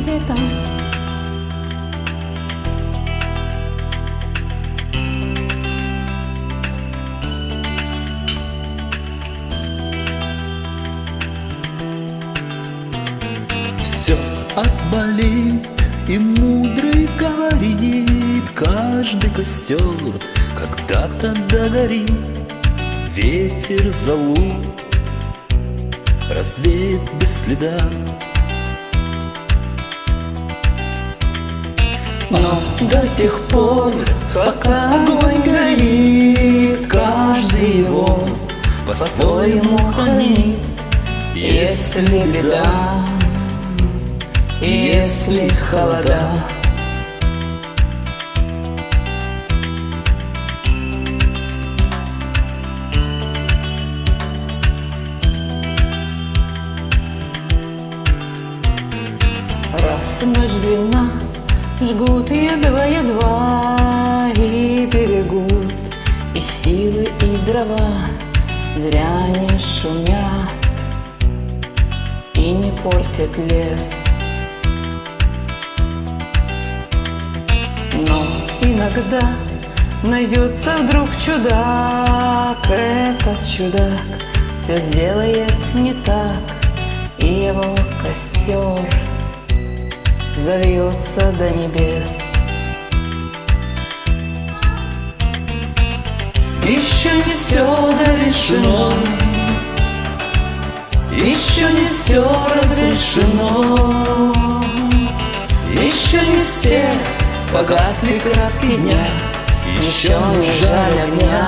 где-то. Все отболит, и мудрый говорит: каждый костер когда-то догорит. Ветер зовут развеет без следа. Но до тех пор, пока огонь горит, каждый его по-своему хранит. Если беда, и если холода, раз ночь длинна, жгут едва-едва и берегут и силы, и дрова. Зря не шумят и не портят лес. Но иногда найдется вдруг чудак. Этот чудак все сделает не так, и его костер завьется до небес. Еще не все дорешено, еще не все разрешено, еще не все погасли краски дня, еще не жаль огня,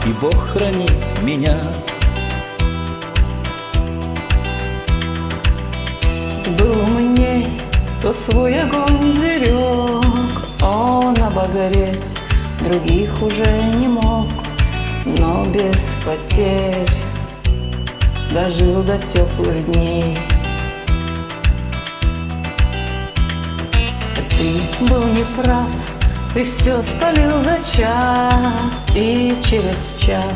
и Бог хранит меня. Был умней, кто свой огонь берег, он обогреть других уже не мог, но без потерь дожил до теплых дней. Ты был неправ, ты все спалил за час, и через час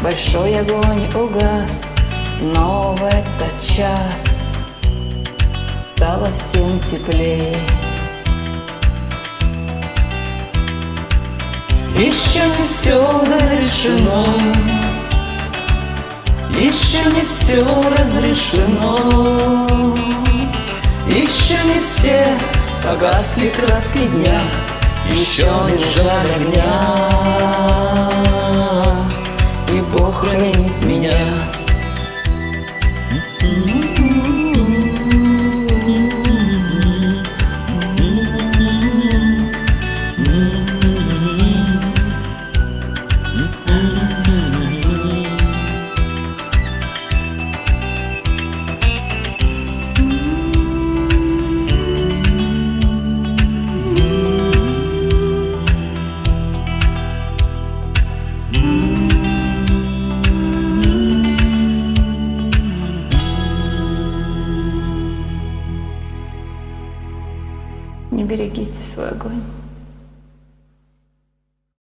большой огонь угас, но в этот час стало всем теплее. Еще не все дорешено, еще не все разрешено, еще не все погасли краски дня, еще не жаль огня, и Бог хранит меня. Не берегите свой огонь.